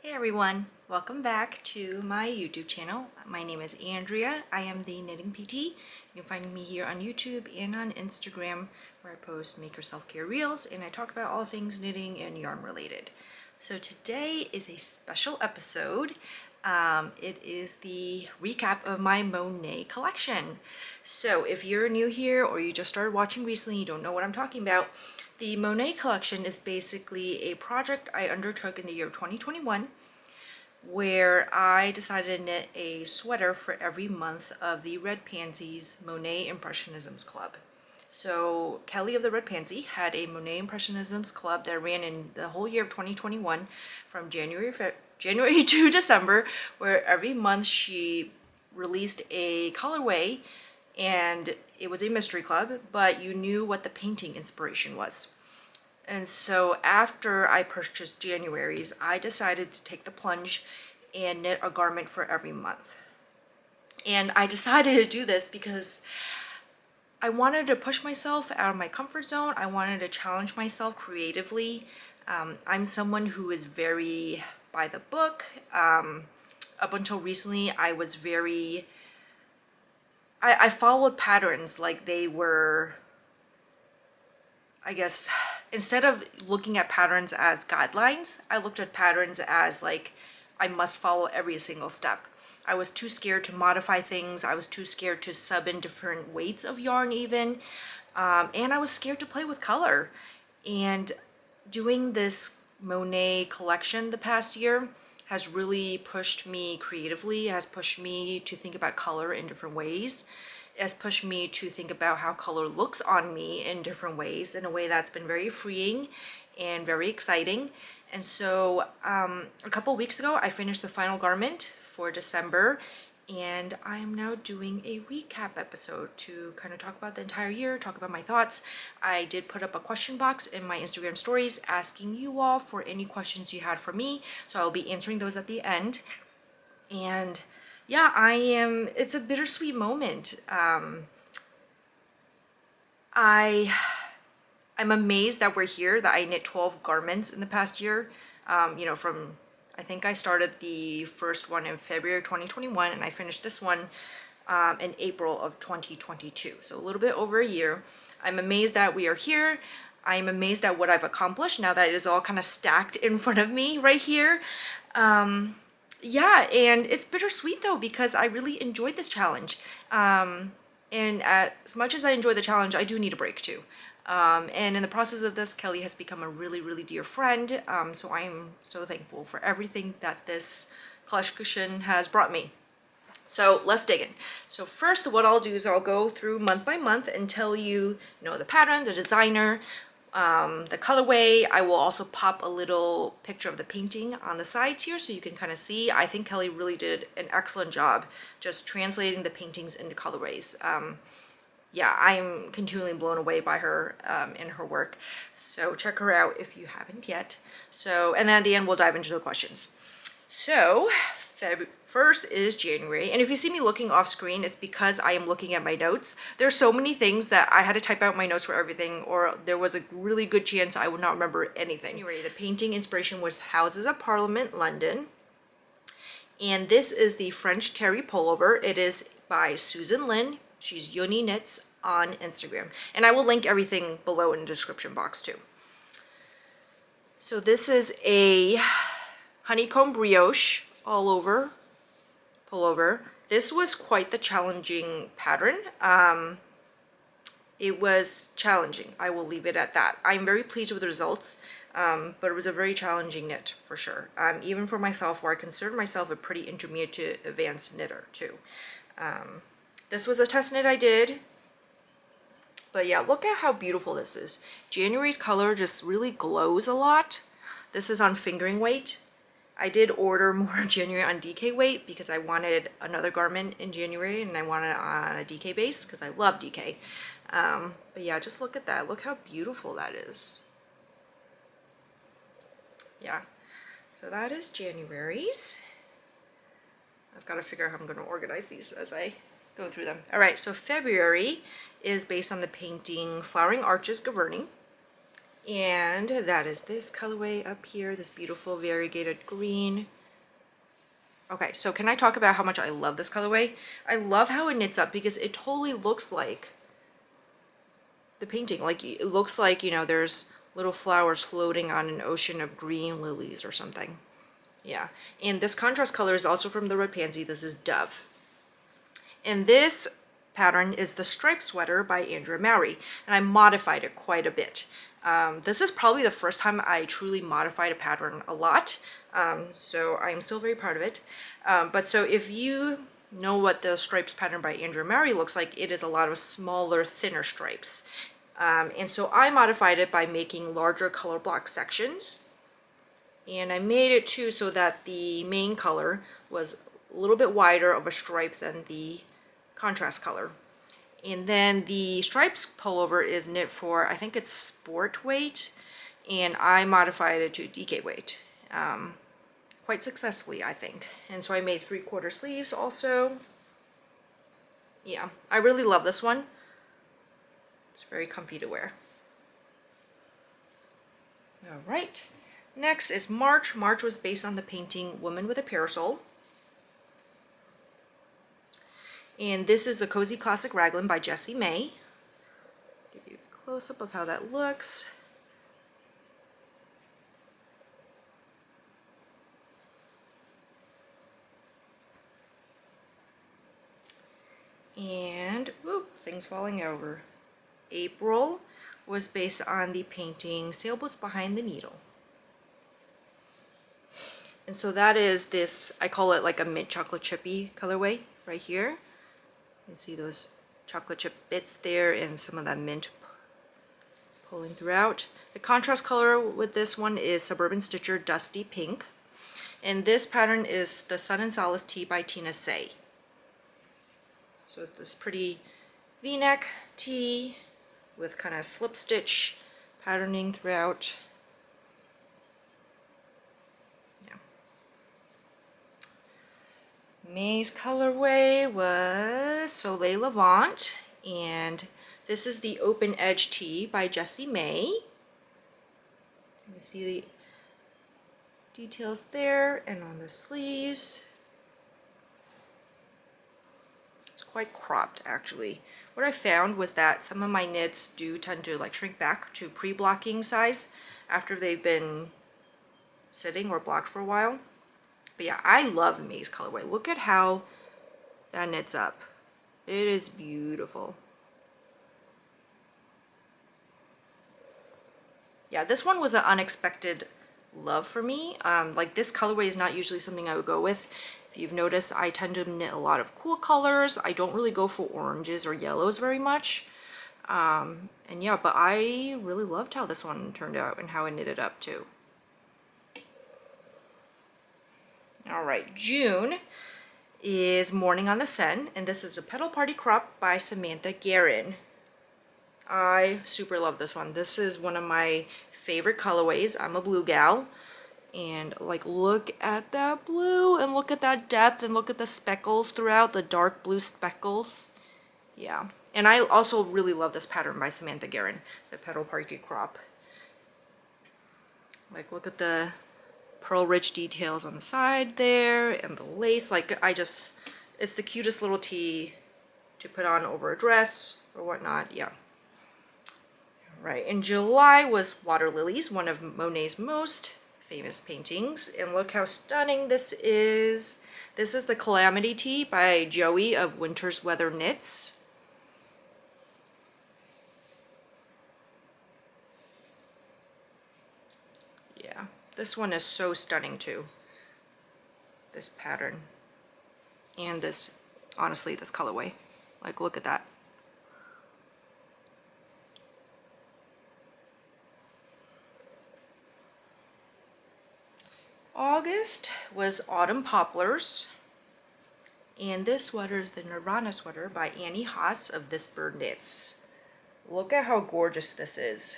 Hey everyone, welcome back to my YouTube channel. My name is Andrea. I am the Knitting PT. You can find me here on YouTube and on Instagram where I post make yourself care reels and I talk about all things knitting and yarn related. So today is a special episode. It is the recap of my Monet collection. So if you're new here or you just started watching recently, you don't know what I'm talking about, the Monet collection is basically a project I undertook in the year 2021 where I decided to knit a sweater for every month of the Red Pansies Monet Impressionisms Club. So Kelly of the Red Pansy had a Monet Impressionisms Club that ran in the whole year of 2021 from January to December, where every month she released a colorway and it was a mystery club, but you knew what the painting inspiration was. And so after I purchased January's, I decided to take the plunge and knit a garment for every month. And I decided to do this because I wanted to push myself out of my comfort zone. I wanted to challenge myself creatively. I'm someone who is very by the book. Up until recently, I was I followed patterns like they were, I guess, instead of looking at patterns as guidelines, I looked at patterns as like, I must follow every single step. I was too scared to modify things. I was too scared to sub in different weights of yarn even. And I was scared to play with color. And doing this Monet collection the past year has really pushed me creatively, has pushed me to think about color in different ways. It has pushed me to think about how color looks on me in different ways, in a way that's been very freeing and very exciting. And so a couple weeks ago, I finished the final garment for December, and I am now doing a recap episode to kind of talk about the entire year, talk about my thoughts. I did put up a question box in my Instagram stories asking you all for any questions you had for me, so I'll be answering those at the end. And yeah, it's a bittersweet moment. I'm amazed that we're here, that I knit 12 garments in the past year. I think I started the first one in February of 2021 and I finished this one in April of 2022. So a little bit over a year. I'm amazed that we are here. I'm amazed at what I've accomplished now that it is all kind of stacked in front of me right here. Yeah, and it's bittersweet though because I really enjoyed this challenge. And as much as I enjoy the challenge, I do need a break too. And in the process of this, Kelly has become a really, really dear friend. So I'm so thankful for everything that this collection has brought me. So let's dig in. So first, what I'll do is I'll go through month by month and tell you, the pattern, the designer, the colorway. I will also pop a little picture of the painting on the sides here so you can kind of see. I think Kelly really did an excellent job just translating the paintings into colorways. Yeah, I'm continually blown away by her and her work. So check her out if you haven't yet. And then at the end, we'll dive into the questions. So first is January. And if you see me looking off screen, it's because I am looking at my notes. There's so many things that I had to type out my notes for everything, or there was a really good chance I would not remember anything. Anyway, the painting inspiration was Houses of Parliament, London. And this is the French Terry Pullover. It is by Susan Lin. She's Uni Knits on Instagram. And I will link everything below in the description box too. So this is a honeycomb brioche all over pullover. This was quite the challenging pattern. It was challenging. I will leave it at that. I'm very pleased with the results, but it was a very challenging knit for sure. Even for myself, where I consider myself a pretty intermediate to advanced knitter too. This was a test knit I did. But yeah, look at how beautiful this is. January's color just really glows a lot. This is on fingering weight. I did order more January on DK weight because I wanted another garment in January and I wanted it on a DK base because I love DK. But yeah, just look at that. Look how beautiful that is. Yeah, so that is January's. I've got to figure out how I'm going to organize these as I go through them. All right, so February is based on the painting Flowering Arches Gaverning. And that is this colorway up here, this beautiful variegated green Okay, so can I talk about how much I love this colorway? I love how it knits up because it totally looks like the painting. Like it looks like, you know, there's little flowers floating on an ocean of green lilies or something. Yeah, and this contrast color is also from the Red Pansy. This is Dove. And this pattern is the Striped Sweater by Andrea Maury, and I modified it quite a bit. This is probably the first time I truly modified a pattern a lot, so I'm still very proud of it. But so if you know what the stripes pattern by Andrea Maury looks like, it is a lot of smaller, thinner stripes. And so I modified it by making larger color block sections. And I made it too so that the main color was a little bit wider of a stripe than the contrast color. And then the stripes pullover is knit for, I think it's sport weight, and I modified it to DK weight quite successfully, I think. And so I made 3/4 sleeves also. Yeah, I really love this one. It's very comfy to wear. All right, next is March. March was based on the painting Woman with a Parasol. And this is the Cozy Classic Raglan by Jessie May. Give you a close-up of how that looks. And, whoop, things falling over. April was based on the painting Sailboats Behind the Needle. And so that is this, I call it like a mint chocolate chippy colorway right here. You see those chocolate chip bits there and some of that mint pulling throughout. The contrast color with this one is Suburban Stitcher Dusty Pink. And this pattern is the Sun and Solace Tee by Tina Say. So it's this pretty V-neck tee with kind of slip stitch patterning throughout. May's colorway was Soleil Levant, and this is the Open Edge Tee by Jessie May. You can see the details there and on the sleeves. It's quite cropped actually. What I found was that some of my knits do tend to like shrink back to pre-blocking size after they've been sitting or blocked for a while. But yeah, I love May's colorway. Look at how that knits up. It is beautiful. Yeah, this one was an unexpected love for me. Like this colorway is not usually something I would go with. If you've noticed, I tend to knit a lot of cool colors. I don't really go for oranges or yellows very much. And yeah, but I really loved how this one turned out and how it knitted up too. All right, June is Morning on the Seine, and this is a Petal Party Crop by Samantha Guerin. I super love this one. This is one of my favorite colorways. I'm a blue gal, and like look at that blue and look at that depth and look at the speckles throughout, the dark blue speckles. Yeah, and I also really love this pattern by Samantha Guerin, the Petal Party Crop. Like look at the pearl rich details on the side there and the lace. Like it's the cutest little tee to put on over a dress or whatnot. Yeah. Right, in July was Water Lilies, one of Monet's most famous paintings, and look how stunning this is. This is the Calamity Tee by Joey of Winter's Weather Knits. Yeah, this one is so stunning too. This pattern and this, honestly, this colorway. Like look at that. August was Autumn Poplars, and this sweater is the Nirvana Sweater by Annie Haas of This Bird Knits. Look at how gorgeous this is.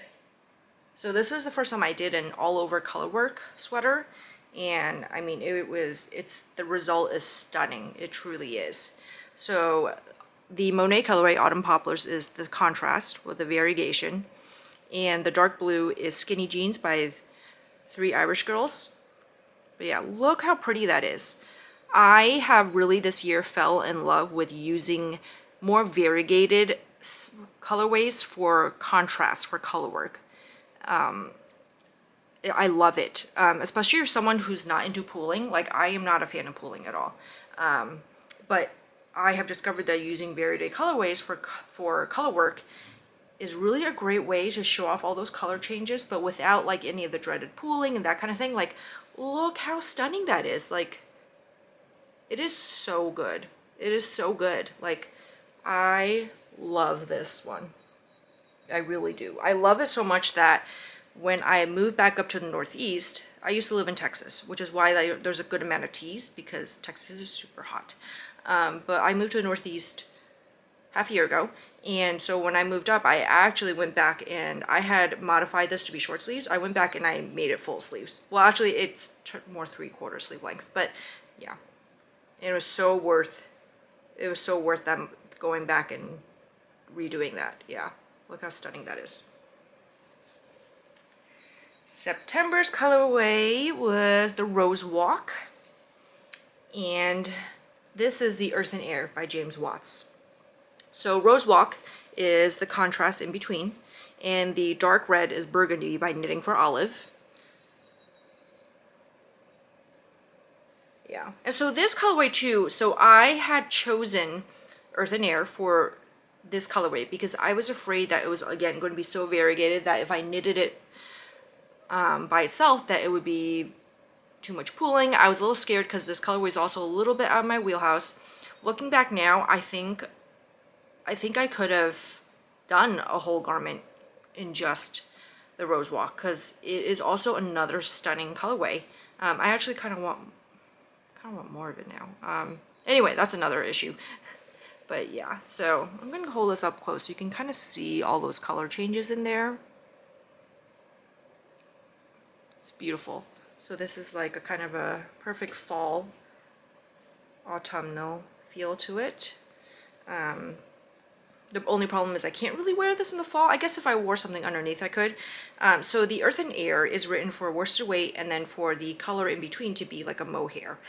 So this was the first time I did an all-over colorwork sweater, and I mean the result is stunning. It truly is. So the Monet colorway Autumn Poplars is the contrast with the variegation, and the dark blue is Skinny Jeans by 3 Irish Girls. But yeah, look how pretty that is. I have really this year fell in love with using more variegated colorways for contrast, for color work. I love it, especially if someone who's not into pooling. Like, I am not a fan of pooling at all. But I have discovered that using variegated colorways for color work is really a great way to show off all those color changes, but without like any of the dreaded pooling and that kind of thing. Like, look how stunning that is. Like, it is so good. It is so good. Like, I love this one. I really do. I love it so much that when I moved back up to the Northeast, I used to live in Texas, which is why there's a good amount of teas, because Texas is super hot. But I moved to the Northeast half a year ago, and so when I moved up, I actually went back and I had modified this to be short sleeves. I went back and I made it full sleeves. Well, actually, it's more 3/4 sleeve length, but yeah, it was so worth. It was so worth them going back and redoing that. Yeah, look how stunning that is. September's colorway was the Rose Walk, and this is the Earth and Air by James Watts. So Rose Walk is the contrast in between, and the dark red is Burgundy by Knitting for Olive. Yeah, and so this colorway too, so I had chosen Earth and Air for this colorway because I was afraid that it was, again, going to be so variegated that if I knitted it by itself, that it would be too much pooling. I was a little scared because this colorway is also a little bit out of my wheelhouse. Looking back now, I think I could have done a whole garment in just the Rose Walk, because it is also another stunning colorway. I actually kind of want more of it now. Anyway, that's another issue. But yeah, so I'm going to hold this up close so you can kind of see all those color changes in there. It's beautiful. So this is like a kind of a perfect fall, autumnal feel to it. The only problem is I can't really wear this in the fall. I guess if I wore something underneath I could. So the Earth and Air is written for worsted weight and then for the color in between to be like a mohair.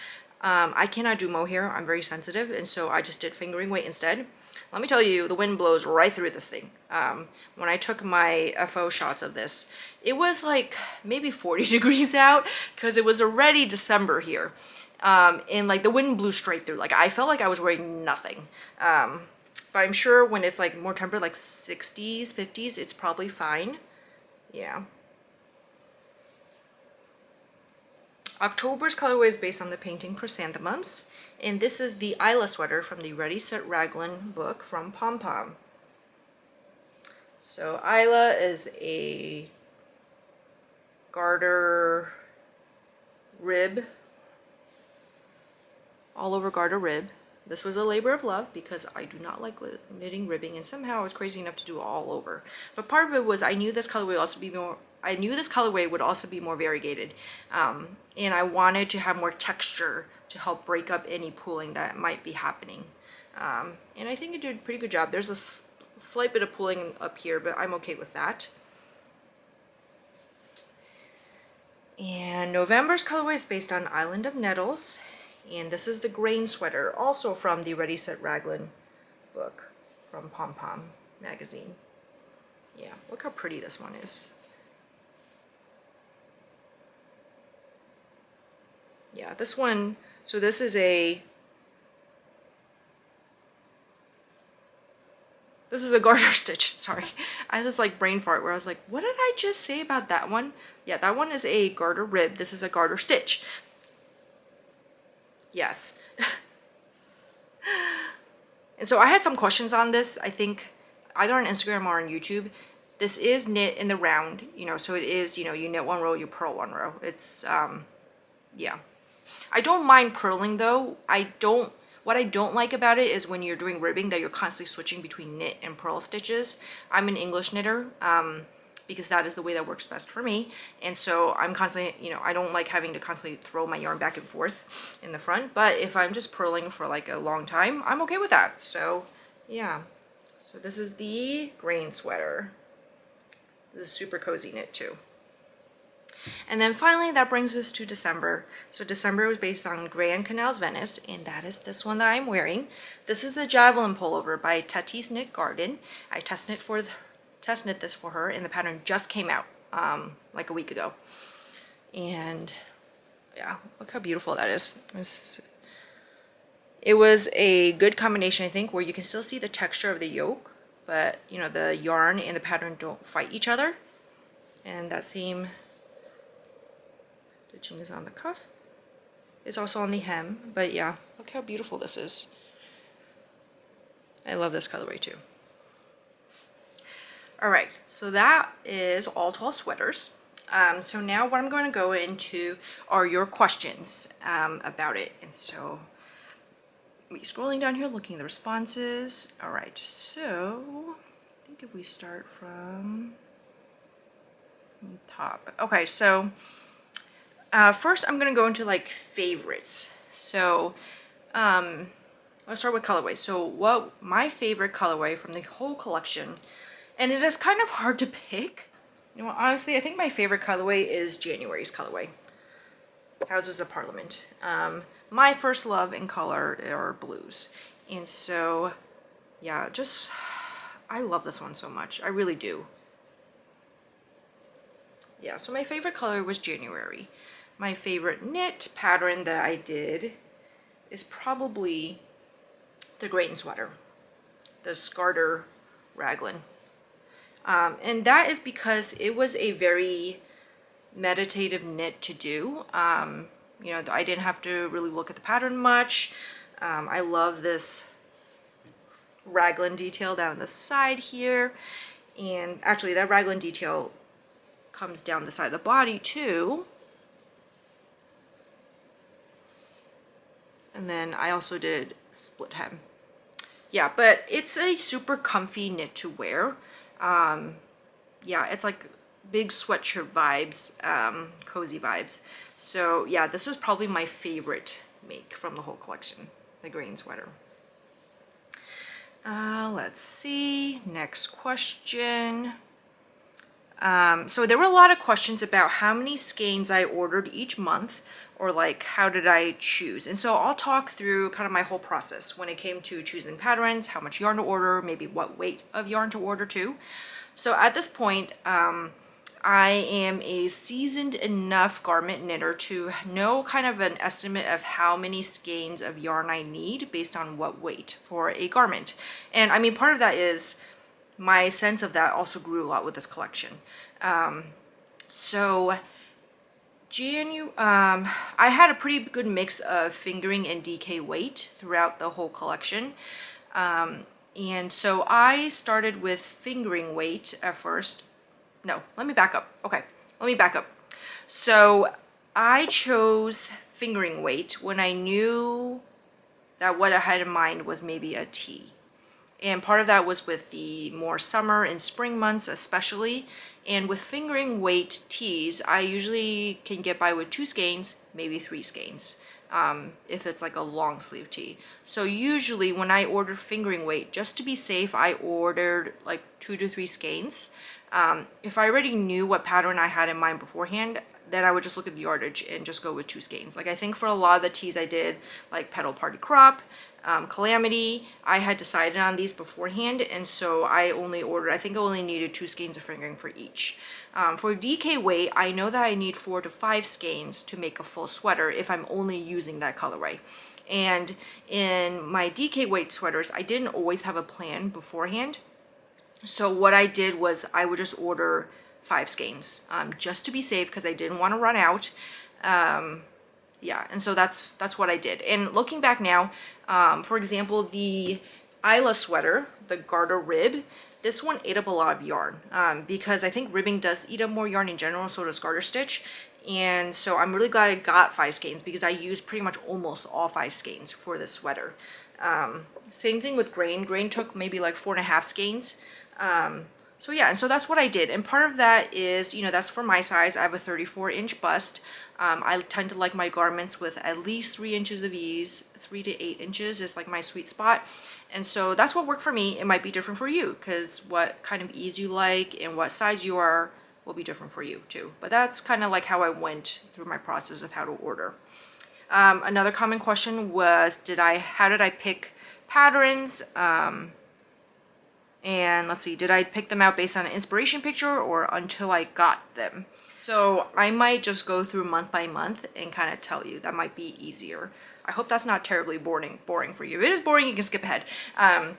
I cannot do mohair. I'm very sensitive, and so I just did fingering weight instead. Let me tell you, the wind blows right through this thing. When I took my FO shots of this, it was like maybe 40 degrees out because it was already December here. And like the wind blew straight through. Like, I felt like I was wearing nothing. But I'm sure when it's like more tempered, like 60s, 50s, it's probably fine. Yeah. October's colorway is based on the painting Chrysanthemums, and this is the Isla Sweater from the Ready Set Raglan book from Pom Pom. So Isla is a garter rib, all over garter rib. This was a labor of love because I do not like knitting ribbing, and somehow I was crazy enough to do all over. But part of it was I knew this colorway would also be more. I knew this colorway would also be more variegated, and I wanted to have more texture to help break up any pooling that might be happening. And I think it did a pretty good job. There's a slight bit of pooling up here, but I'm okay with that. And November's colorway is based on Island of Nettles. And this is the Grain Sweater, also from the Ready Set Raglan book from Pom Pom magazine. Yeah, look how pretty this one is. Yeah, this one, so this is a garter stitch, sorry. I had this like brain fart where I was like, what did I just say about that one? Yeah, that one is a garter rib. This is a garter stitch. Yes. And so I had some questions on this, I think either on Instagram or on YouTube. This is knit in the round, you know, so it is, you know, you knit one row, you purl one row. It's, yeah. I don't mind purling though. What I don't like about it is when you're doing ribbing that you're constantly switching between knit and purl stitches. I'm an English knitter, because that is the way that works best for me. And so I'm constantly, you know, I don't like having to constantly throw my yarn back and forth in the front, but if I'm just purling for like a long time, I'm okay with that. So yeah, so this is the Grain Sweater. This is super cozy knit too. And then finally, that brings us to December. So December was based on Grand Canals Venice, and that is this one that I'm wearing. This is the Javelin Pullover by Tati's Knit Garden. I test knit this for her, and the pattern just came out like a week ago. And yeah, look how beautiful that is. It was a good combination, I think, where you can still see the texture of the yoke, but you know, the yarn and the pattern don't fight each other. And that same stitching is on the cuff. It's also on the hem, but yeah, look how beautiful this is. I love this colorway too. Alright, so that is all 12 sweaters. So now what I'm going to go into are your questions about it. And so, me scrolling down here, looking at the responses. Alright, so I think if we start from the top. Okay, so first I'm going to go into like favorites. So let's start with colorway. So what my favorite colorway from the whole collection, and it is kind of hard to pick. You know, honestly, I think my favorite colorway is January's colorway, Houses of Parliament. My first love in color are blues. And so, yeah, just, I love this one so much. I really do. Yeah, so my favorite color was January. My favorite knit pattern that I did is probably the Grayton sweater, the Scarter raglan. And that is because it was a very meditative knit to do. You know, I didn't have to really look at the pattern much. I love this raglan detail down the side here. And actually that raglan detail comes down the side of the body too. And then I also did split hem. Yeah, but it's a super comfy knit to wear. Yeah, it's like big sweatshirt vibes, cozy vibes. So yeah, this was probably my favorite make from the whole collection, the Grayton sweater. Let's see, next question. So there were a lot of questions about how many skeins I ordered each month, or like how did I choose. And so I'll talk through kind of my whole process when it came to choosing patterns, how much yarn to order, maybe what weight of yarn to order too. So at this point, I am a seasoned enough garment knitter to know kind of an estimate of how many skeins of yarn I need based on what weight for a garment. And I mean, part of that is my sense of that also grew a lot with this collection. So I had a pretty good mix of fingering and DK weight throughout the whole collection. And so I started with fingering weight at first. No, let me back up. Okay, let me back up. So I chose fingering weight when I knew that what I had in mind was maybe a tee. And part of that was with the more summer and spring months especially. And with fingering weight tees, I usually can get by with 2 skeins, maybe 3 skeins, if it's like a long sleeve tee. So usually when I ordered fingering weight, just to be safe, I ordered like 2 to 3 skeins. If I already knew what pattern I had in mind beforehand, then I would just look at the yardage and just go with 2 skeins. Like I think for a lot of the tees I did, like Petal Party Crop, Calamity, I had decided on these beforehand, and so I only ordered, I think I only needed 2 skeins of fingering for each. For DK weight, I know that I need 4 to 5 skeins to make a full sweater if I'm only using that colorway. And in my DK weight sweaters, I didn't always have a plan beforehand. So what I did was I would just order 5 skeins, just to be safe because I didn't want to run out. Yeah, and so that's what I did. And looking back now, for example, the Isla Sweater, the garter rib, this one ate up a lot of yarn because I think ribbing does eat up more yarn in general, so does garter stitch. And so I'm really glad I got 5 skeins because I used pretty much almost all 5 skeins for this sweater. Same thing with grain. Grain took maybe like 4.5 skeins. So yeah, and so that's what I did. And part of that is, you know, that's for my size. I have a 34-inch bust. I tend to like my garments with at least 3 inches of ease. 3 to 8 inches is like my sweet spot. And so that's what worked for me. It might be different for you because what kind of ease you like and what size you are will be different for you too. But that's kind of like how I went through my process of how to order. Another common question was, how did I pick patterns? And let's see, did I pick them out based on an inspiration picture or until I got them? So I might just go through month by month and kind of tell you. That might be easier. I hope that's not terribly boring for you. If it is boring, you can skip ahead. And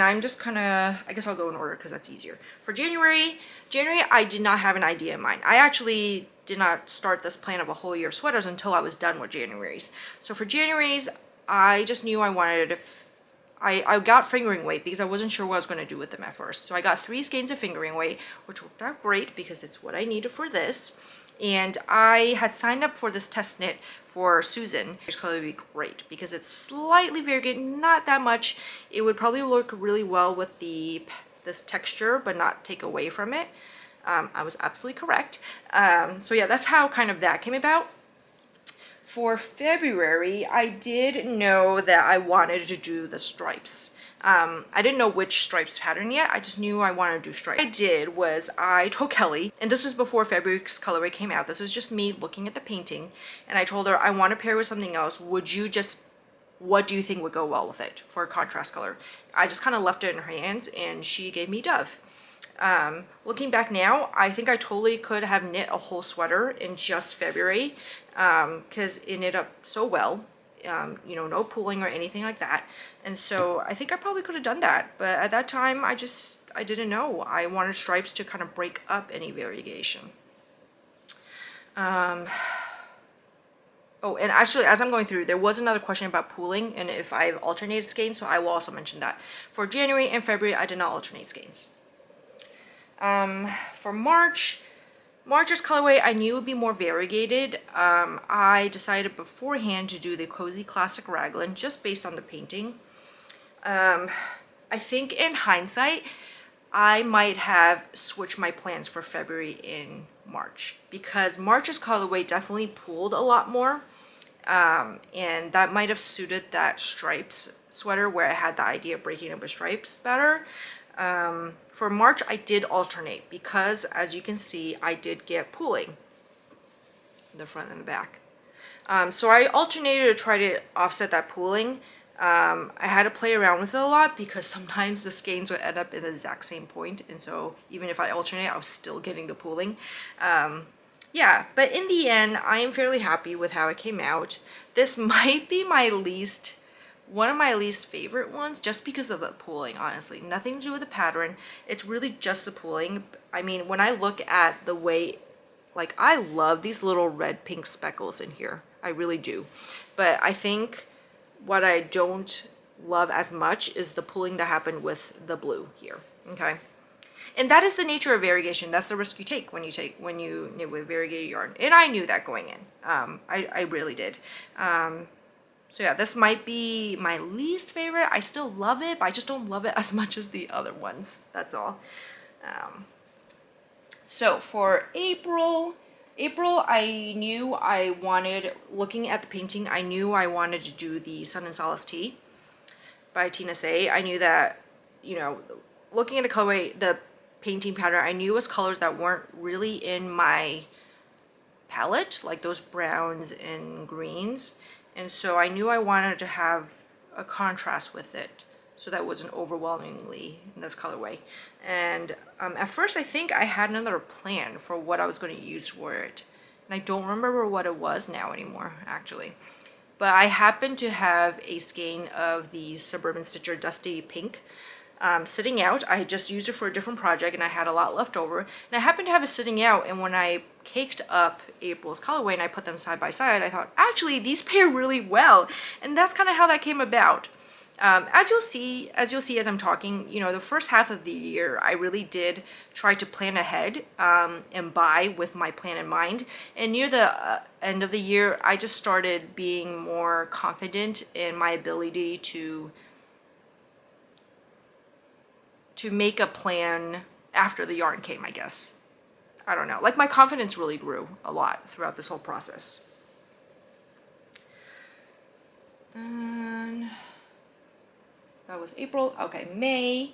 I'm just kind of, I guess I'll go in order because that's easier. For January, I did not have an idea in mind. I actually did not start this plan of a whole year of sweaters until I was done with January's. So for January's, I just knew I wanted I got fingering weight because I wasn't sure what I was going to do with them at first. So I got 3 skeins of fingering weight, which worked out great because it's what I needed for this. And I had signed up for this test knit for Susan. It's probably be great because it's slightly variegated, not that much. It would probably look really well with this texture, but not take away from it. I was absolutely correct. So yeah, that's how kind of that came about. For February, I did know that I wanted to do the stripes. I didn't know which stripes pattern yet. I just knew I wanted to do stripes. What I did was I told Kelly, and this was before February's colorway came out. This was just me looking at the painting, and I told her I want to pair with something else. What do you think would go well with it for a contrast color? I just kind of left it in her hands, and she gave me Dove. Looking back now, I think I totally could have knit a whole sweater in just February because it knit up so well, you know, no pulling or anything like that. And so I think I probably could have done that. But at that time, I didn't know. I wanted stripes to kind of break up any variegation. Oh, and actually, as I'm going through, there was another question about pooling and if I've alternated skeins, so I will also mention that. For January and February, I did not alternate skeins. For March's colorway, I knew it would be more variegated. I decided beforehand to do the Cozy Classic Raglan just based on the painting. I think in hindsight, I might have switched my plans for February in March because March's colorway definitely pooled a lot more. And that might have suited that stripes sweater where I had the idea of breaking up with stripes better. For March, I did alternate because, as you can see, I did get pooling in the front and the back. So I alternated to try to offset that pooling. I had to play around with it a lot because sometimes the skeins would end up in the exact same point, and so even if I alternate, I was still getting the pooling. Yeah, but in the end, I am fairly happy with how it came out. This might be one of my least favorite ones just because of the pooling, honestly. Nothing to do with the pattern. It's really just the pooling. I mean, when I look at the way, like, I love these little red pink speckles in here. I really do. But I think what I don't love as much is the pooling that happened with the blue here, okay? And that is the nature of variegation. That's the risk you take when you knit with variegated yarn. And I knew that going in. I really did. So yeah, this might be my least favorite. I still love it, but I just don't love it as much as the other ones. That's all. So for April, I knew I wanted, looking at the painting, I knew I wanted to do the Sun and Solace Tea by Tina Say. I knew that, you know, looking at the colorway, the painting pattern, I knew it was colors that weren't really in my palette, like those browns and greens. And so I knew I wanted to have a contrast with it so that wasn't overwhelmingly in this colorway. And at first I think I had another plan for what I was going to use for it. And I don't remember what it was now anymore, actually. But I happened to have a skein of the Suburban Stitcher Dusty Pink sitting out. I had just used it for a different project and I had a lot left over. And I happened to have it sitting out, and when I caked up April's colorway and I put them side by side, I thought, actually, these pair really well. And that's kind of how that came about. As you'll see as I'm talking, you know, the first half of the year, I really did try to plan ahead and buy with my plan in mind. And near the end of the year, I just started being more confident in my ability to make a plan after the yarn came, I guess. I don't know. Like, my confidence really grew a lot throughout this whole process. And that was April. Okay, May.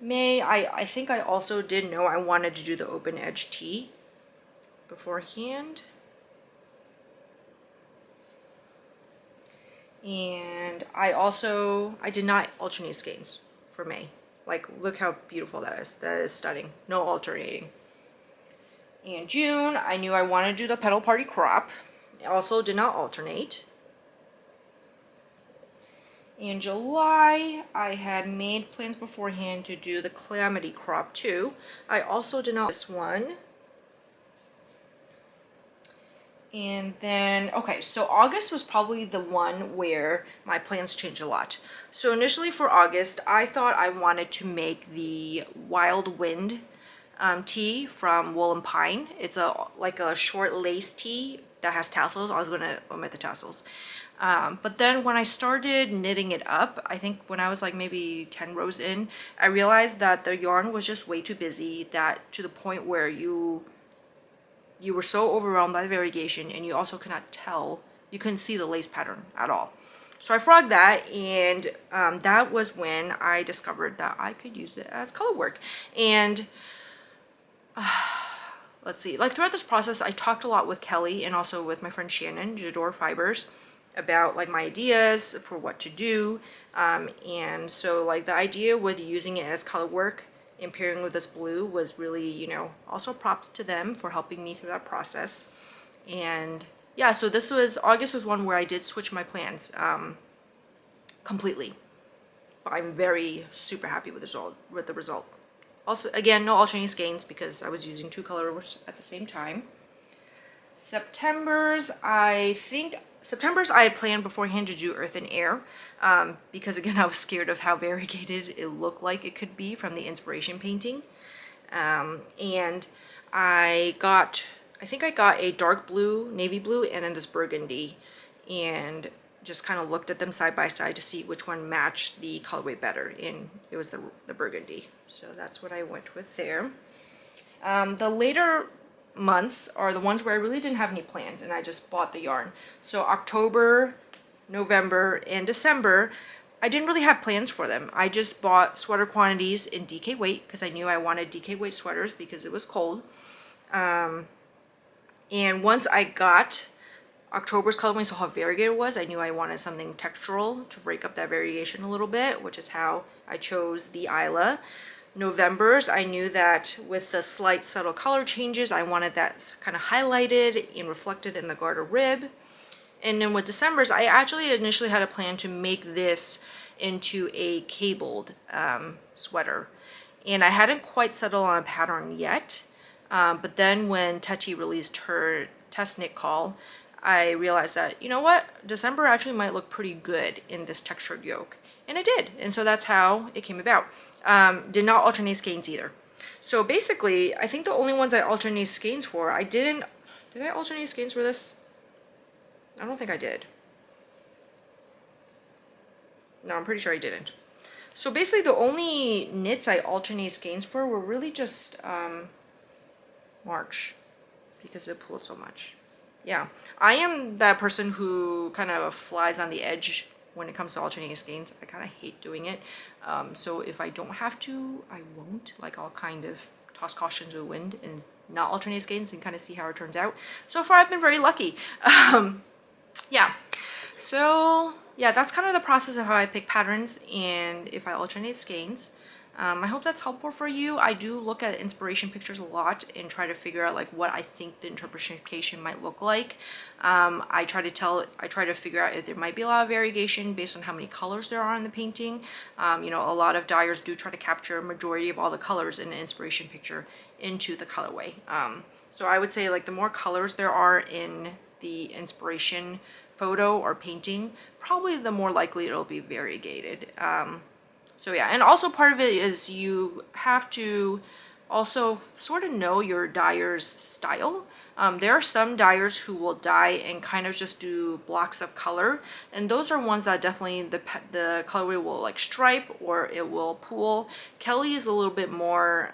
May, I think I also did know I wanted to do the open edge tee beforehand. And I did not alternate skeins for May. Like, look how beautiful that is. That is stunning. No alternating. In June, I knew I wanted to do the Petal Party crop. I also did not alternate. In July, I had made plans beforehand to do the Calamity crop too. I also did not this one. And then, okay, so August was probably the one where my plans changed a lot. So initially for August, I thought I wanted to make the Wild Wind tee from Wool and Pine. It's like a short lace tee that has tassels. I was going to omit the tassels. But then when I started knitting it up, I think when I was like maybe 10 rows in, I realized that the yarn was just way too busy, that to the point where you were so overwhelmed by the variegation, and you also cannot tell, you couldn't see the lace pattern at all. So I frogged that, and that was when I discovered that I could use it as color work. And let's see, like throughout this process, I talked a lot with Kelly and also with my friend Shannon, Jador Fibers, about like my ideas for what to do. And so like the idea with using it as color work and pairing with this blue was really, you know, also props to them for helping me through that process. And yeah, so this was, August was one where I did switch my plans completely. But I'm very super happy with the result. Also, again, no alternating skeins because I was using 2 colors at the same time. September's I had planned beforehand to do Earth and Air because again I was scared of how variegated it looked like it could be from the inspiration painting. And I think I got a dark blue, navy blue, and then this burgundy, and just kind of looked at them side by side to see which one matched the colorway better, and it was the burgundy. So that's what I went with there. The later months are the ones where I really didn't have any plans and I just bought the yarn. So October, November, and December, I didn't really have plans for them. I just bought sweater quantities in DK weight because I knew I wanted DK weight sweaters because it was cold. And once I got October's colorway, so how variegated it was, I knew I wanted something textural to break up that variation a little bit, which is how I chose the Isla. November's, I knew that with the slight subtle color changes, I wanted that kind of highlighted and reflected in the garter rib. And then with December's, I actually initially had a plan to make this into a cabled sweater. And I hadn't quite settled on a pattern yet. But then when Tati released her test knit call, I realized that, you know what, December actually might look pretty good in this textured yoke. And it did. And so that's how it came about. Did not alternate skeins either. So basically, I think the only ones I alternate skeins for, did I alternate skeins for this? I don't think I did. No, I'm pretty sure I didn't. So basically the only knits I alternate skeins for were really just March, because it pulled so much. Yeah, I am that person who kind of flies on the edge when it comes to alternating skeins. I kind of hate doing it. So if I don't have to, I won't. Like, I'll kind of toss caution to the wind and not alternate skeins and kind of see how it turns out. So far, I've been very lucky. Yeah. So yeah, that's kind of the process of how I pick patterns and if I alternate skeins. I hope that's helpful for you. I do look at inspiration pictures a lot and try to figure out like what I think the interpretation might look like. I try to figure out if there might be a lot of variegation based on how many colors there are in the painting. You know, a lot of dyers do try to capture a majority of all the colors in an inspiration picture into the colorway. So I would say like the more colors there are in the inspiration photo or painting, probably the more likely it'll be variegated. So yeah, and also part of it is you have to also sort of know your dyer's style. There are some dyers who will dye and kind of just do blocks of color, and those are ones that definitely the colorway will like stripe or it will pool. Kelly is a little bit more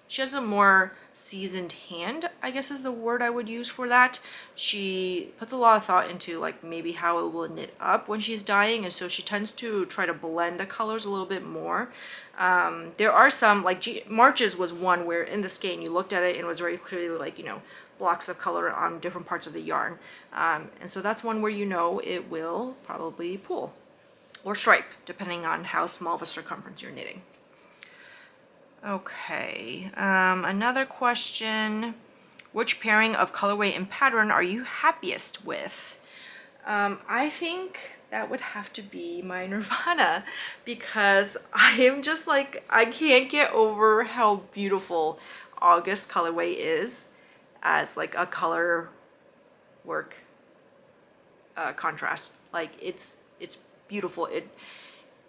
she has a more seasoned hand, I guess is the word I would use for that. She puts a lot of thought into like maybe how it will knit up when she's dyeing, and so she tends to try to blend the colors a little bit more. There are some, like March's was one where in the skein you looked at it and it was very clearly like, you know, blocks of color on different parts of the yarn. And so that's one where you know it will probably pull or stripe, depending on how small of a circumference you're knitting. Okay, another question. Which pairing of colorway and pattern are you happiest with? I think that would have to be my Nirvana, because I am just like, I can't get over how beautiful August colorway is as like a color work contrast. Like it's beautiful.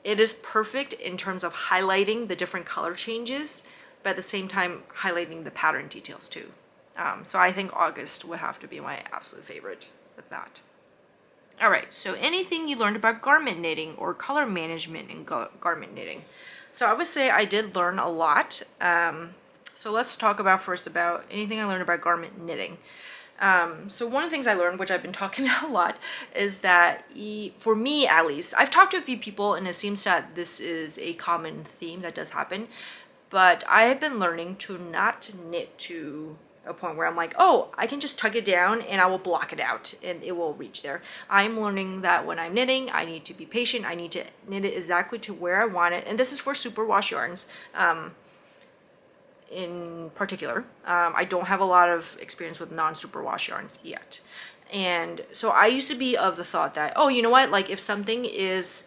It is perfect in terms of highlighting the different color changes, but at the same time highlighting the pattern details too. So I think August would have to be my absolute favorite with that. All right, so anything you learned about garment knitting or color management in garment knitting? So I would say I did learn a lot. So let's talk about first about anything I learned about garment knitting. So one of the things I learned, which I've been talking about a lot, is that for me at least, I've talked to a few people and it seems that this is a common theme that does happen, but I have been learning to not knit to a point where I'm like, oh, I can just tug it down and I will block it out and it will reach there. I'm learning that when I'm knitting, I need to be patient. I need to knit it exactly to where I want it. And this is for superwash yarns. In particular. I don't have a lot of experience with non-superwash yarns yet. And so I used to be of the thought that, oh, you know what, like if something is,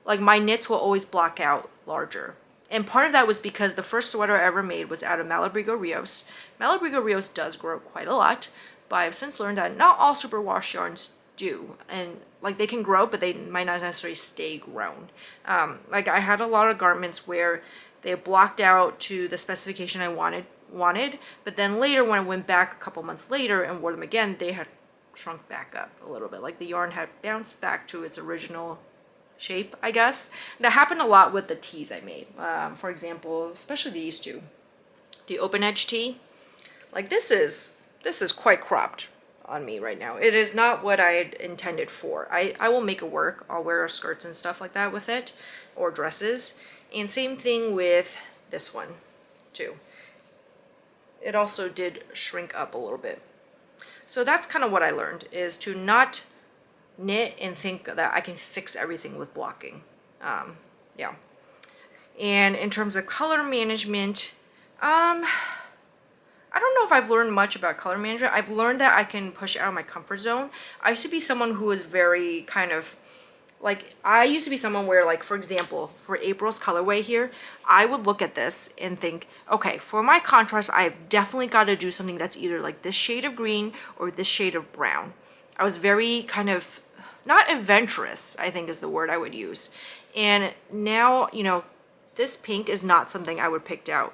like my knits will always block out larger. And part of that was because the first sweater I ever made was out of Malabrigo Rios. Malabrigo Rios does grow quite a lot, but I've since learned that not all superwash yarns do. And like they can grow, but they might not necessarily stay grown. Like I had a lot of garments where they blocked out to the specification I wanted, but then later when I went back a couple months later and wore them again, they had shrunk back up a little bit. Like the yarn had bounced back to its original shape, I guess. That happened a lot with the tees I made. For example, especially these two. The open edge tee, like this is quite cropped on me right now. It is not what I had intended for. I will make it work. I'll wear skirts and stuff like that with it, or dresses. And same thing with this one too. It also did shrink up a little bit. So that's kind of what I learned, is to not knit and think that I can fix everything with blocking. Yeah. And in terms of color management, I don't know if I've learned much about color management. I've learned that I can push out of my comfort zone. I used to be someone who was very kind of, like, I used to be someone where, like, for example, for April's colorway here, I would look at this and think, okay, for my contrast, I've definitely got to do something that's either like this shade of green or this shade of brown. I was very kind of, not adventurous, I think is the word I would use. And now, you know, this pink is not something I would pick out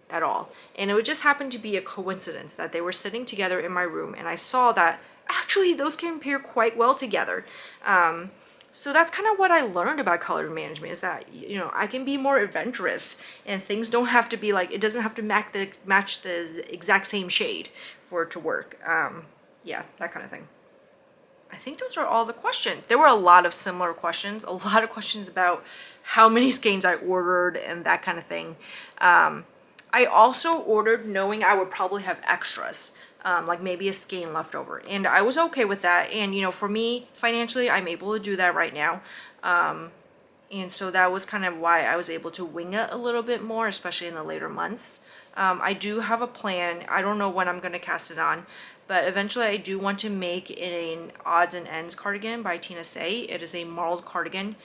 at all. And it would just happen to be a coincidence that they were sitting together in my room and I saw that actually those can pair quite well together. So that's kind of what I learned about color management, is that, you know, I can be more adventurous and things don't have to be like, it doesn't have to match the exact same shade for it to work. Yeah, that kind of thing. I think those are all the questions. There were a lot of similar questions, a lot of questions about how many skeins I ordered and that kind of thing. I also ordered knowing I would probably have extras. Like maybe a skein left over, and I was okay with that. And you know, for me financially, I'm able to do that right now, and so that was kind of why I was able to wing it a little bit more, especially in the later months. I do have a plan. I don't know when I'm going to cast it on, but eventually I do want to make an odds and ends cardigan by Tina Say. It is a marled cardigan,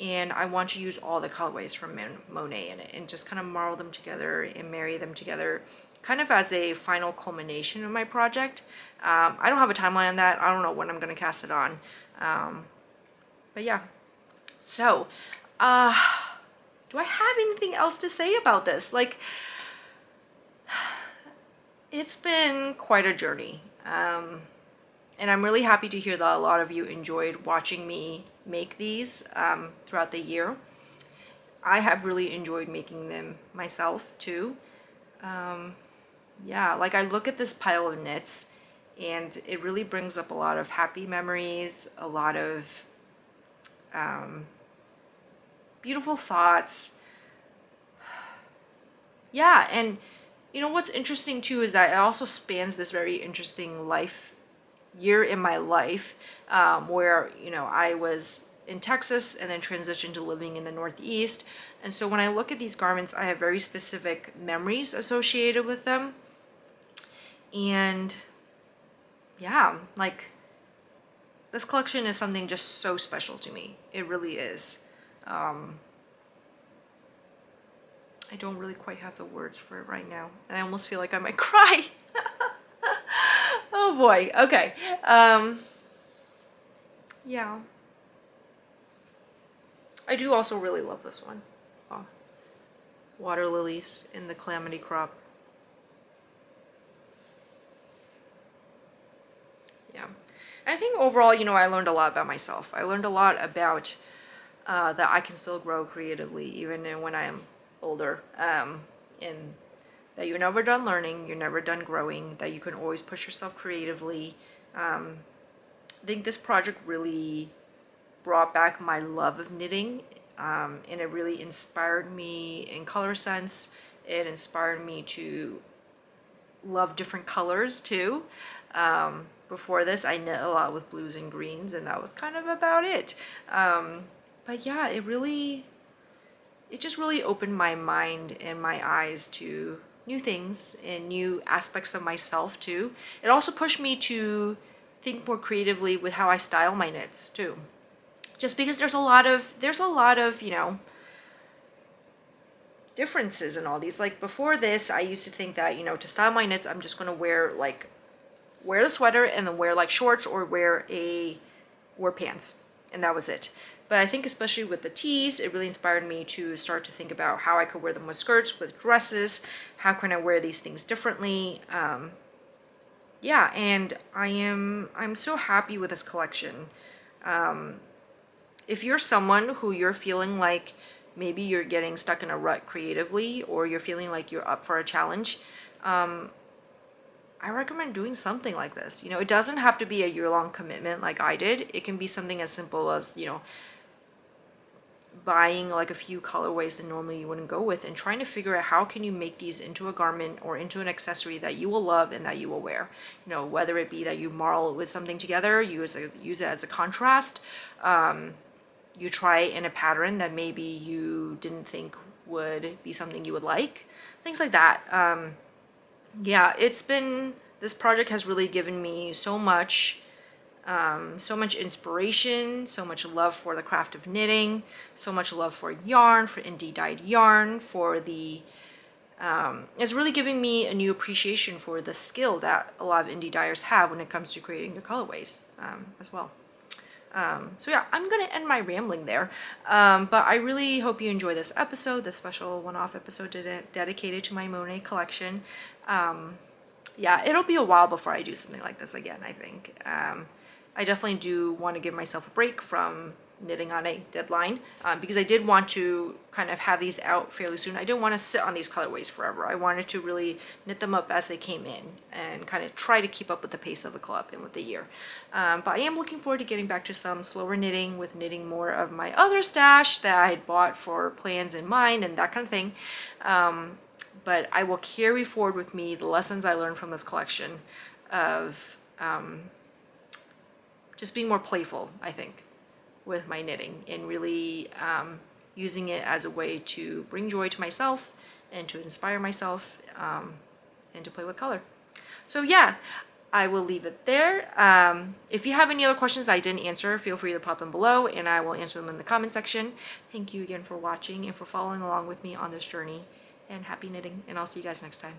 and I want to use all the colorways from Monet in it and just kind of marl them together and marry them together, kind of as a final culmination of my project. I don't have a timeline on that. I don't know when I'm going to cast it on. But yeah. So, do I have anything else to say about this? Like, it's been quite a journey. And I'm really happy to hear that a lot of you enjoyed watching me make these throughout the year. I have really enjoyed making them myself too. Yeah, like I look at this pile of knits and it really brings up a lot of happy memories, a lot of beautiful thoughts. Yeah, and you know what's interesting too is that it also spans this very interesting year in my life, where, you know, I was in Texas and then transitioned to living in the Northeast. And so when I look at these garments, I have very specific memories associated with them. And yeah, like this collection is something just so special to me. It really is. I don't really quite have the words for it right now, and I almost feel like I might cry. Oh boy. Okay. Yeah. I do also really love this one. Oh, water lilies in the calamity crop. Yeah. And I think overall, you know, I learned a lot about myself. I learned a lot about that I can still grow creatively even when I am older. And that you're never done learning, you're never done growing, that you can always push yourself creatively. I think this project really brought back my love of knitting, and it really inspired me in color sense. It inspired me to love different colors too. Before this, I knit a lot with blues and greens, and that was kind of about it. But yeah, it just really opened my mind and my eyes to new things and new aspects of myself too. It also pushed me to think more creatively with how I style my knits too. Just because there's a lot of, you know, differences in all these. Like before this, I used to think that, you know, to style my knits, I'm just gonna wear the sweater and then wear like shorts or wear pants, and that was it. But I think especially with the tees, it really inspired me to start to think about how I could wear them with skirts, with dresses. How can I wear these things differently? Yeah, and I'm so happy with this collection. If you're someone who you're feeling like maybe you're getting stuck in a rut creatively, or you're feeling like you're up for a challenge, I recommend doing something like this. You know, it doesn't have to be a year-long commitment like I did. It can be something as simple as, you know, buying like a few colorways that normally you wouldn't go with and trying to figure out how can you make these into a garment or into an accessory that you will love and that you will wear. You know, whether it be that you marl it with something together, use it as a contrast, you try in a pattern that maybe you didn't think would be something you would like, things like that. Yeah, this project has really given me so much inspiration, so much love for the craft of knitting, so much love for yarn, for indie dyed yarn, it's really giving me a new appreciation for the skill that a lot of indie dyers have when it comes to creating their colorways as well. So yeah, I'm gonna end my rambling there, but I really hope you enjoy this episode, this special one-off episode dedicated to my Monet collection. Yeah, it'll be a while before I do something like this again, I think. I definitely do want to give myself a break from knitting on a deadline, because I did want to kind of have these out fairly soon. I didn't want to sit on these colorways forever. I wanted to really knit them up as they came in and kind of try to keep up with the pace of the club and with the year. But I am looking forward to getting back to some slower knitting, with knitting more of my other stash that I had bought for plans in mind and that kind of thing. But I will carry forward with me the lessons I learned from this collection of just being more playful, I think, with my knitting, and really using it as a way to bring joy to myself and to inspire myself, and to play with color. So yeah, I will leave it there. If you have any other questions I didn't answer, feel free to pop them below and I will answer them in the comment section. Thank you again for watching and for following along with me on this journey, and happy knitting, and I'll see you guys next time.